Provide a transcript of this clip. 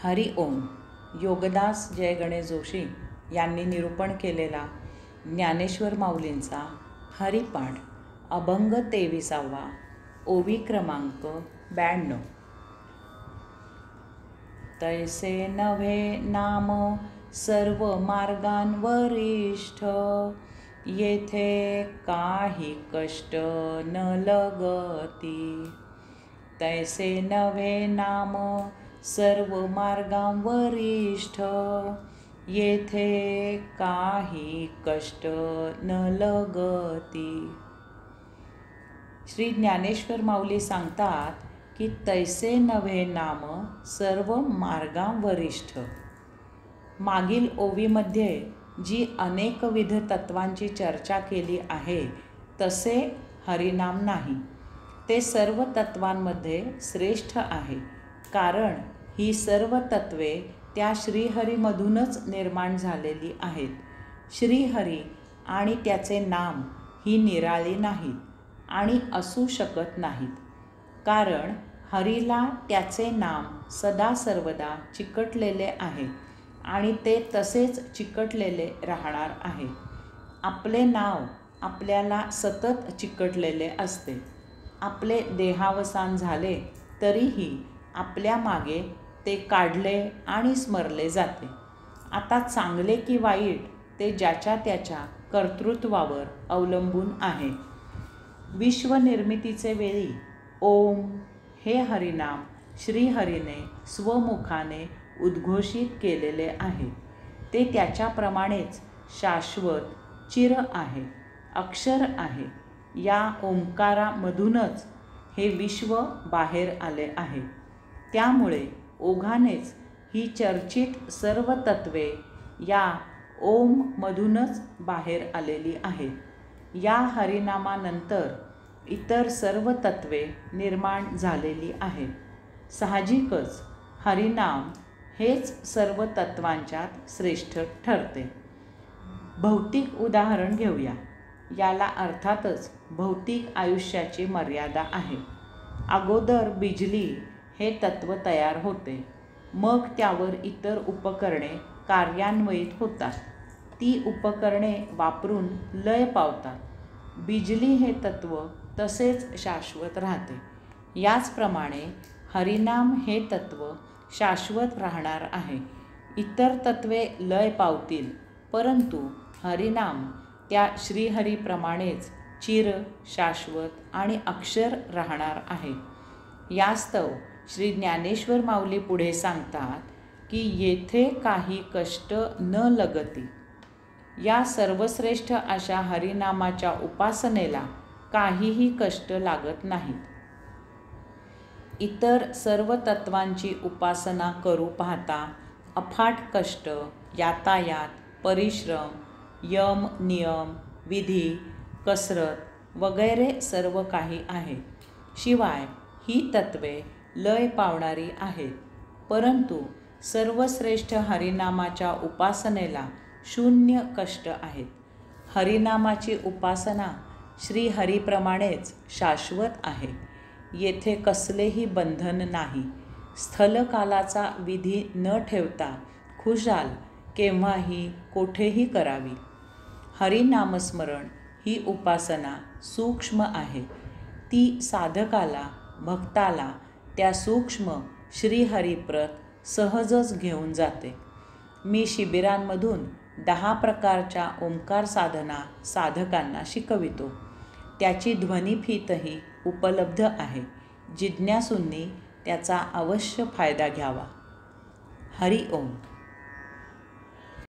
हरि ओम. योगदास जय गणेश जोशी यांनी निरूपण केलेला ज्ञानेश्वर माऊलींचा हरिपाठ अभंग 23वा ओवी क्रमांक 92. तैसे नव्हे नाम सर्व मार्गांवरिष्ठ, येथे काही कष्ट न लगती. तैसे नव्हे नाम सर्व मार्गांवरिष्ठ, येथे काही कष्ट न लगती. श्री ज्ञानेश्वर माऊली सांगतात की तैसे नव्हे नाम सर्व मार्गांवरिष्ठ. मागील ओवीमध्ये जी अनेकविध तत्वांची चर्चा केली आहे तसे हरिनाम नाही. ते सर्व तत्वांमध्ये श्रेष्ठ आहे, कारण ही सर्व तत्वे त्या श्रीहरीमधूनच निर्माण झालेली आहेत. श्रीहरी आणि त्याचे नाम ही निराळी नाहीत आणि असू शकत नाहीत, कारण हरीला त्याचे नाम सदा सर्वदा चिकटलेले आहे आणि ते तसेच चिकटलेले राहणार आहे. आपले नाव आपल्याला सतत चिकटलेले असते. आपले देहावसान झाले तरीही आपल्या मागे ते काढले आणि स्मरले जाते. आता चांगले की वाईट ते ज्याच्या त्याच्या कर्तृत्वावर अवलंबून आहे. विश्वनिर्मितीचे वेळी ओम हे हरिनाम श्रीहरीने स्वमुखाने उद्घोषित केलेले आहे. ते त्याच्याप्रमाणेच शाश्वत चिर आहे, अक्षर आहे. या ओंकारामधूनच हे विश्व बाहेर आले आहे. त्यामुळे ओघानेच ही चर्चित सर्व तत्वे या ओममधूनच बाहेर आलेली आहेत. या हरिनामानंतर इतर सर्व तत्वे निर्माण झालेली आहेत. साहजिकच हरिनाम हेच सर्व तत्वांच्यात श्रेष्ठ ठरते. भौतिक उदाहरण घेऊया. याला अर्थातच भौतिक आयुष्याची मर्यादा आहे. अगोदर बिजली हे तत्व तयार होते, मग त्यावर इतर उपकरणे कार्यान्वित होतात. ती उपकरणे वापरून लय पावतात. बिजली हे तत्व तसेच शाश्वत राहते. याचप्रमाणे हरिनाम हे तत्व शाश्वत राहणार आहे. इतर तत्वे लय पावतील, परंतु हरिनाम त्या श्रीहरीप्रमाणेच चिर, शाश्वत आणि अक्षर राहणार आहे. यास्तव श्री ज्ञानेश्वर माऊली पुढे सांगतात की येथे काही कष्ट न लगती. या सर्वश्रेष्ठ अशा हरिनामाच्या उपासनेला काहीही कष्ट लागत नाहीत. इतर सर्व तत्वांची उपासना करू पाहता अफाट कष्ट, यातायात, परिश्रम, यम नियम, विधी, कसरत वगैरे सर्व काही आहे. शिवाय ही तत्वे लय पावणारी आहेत, परंतु सर्वश्रेष्ठ हरिनामाच्या उपासनेला शून्य कष्ट आहेत. हरिनामाची उपासना श्रीहरीप्रमाणेच शाश्वत आहे. येथे कसलेही बंधन नाही. स्थलकालाचा विधी न ठेवता खुशाल केव्हाही कोठेही करावी. हरिनामस्मरण ही उपासना सूक्ष्म आहे. ती साधकाला, भक्ताला त्या सूक्ष्म श्रीहरिप्रत सहजच घेऊन जाते. मी शिबिरांमधून 10 प्रकारच्या ओंकार साधना साधकांना शिकवितो. त्याची ध्वनिफीतही उपलब्ध आहे. जिज्ञासूंनी त्याचा अवश्य फायदा घ्यावा. हरि ओम.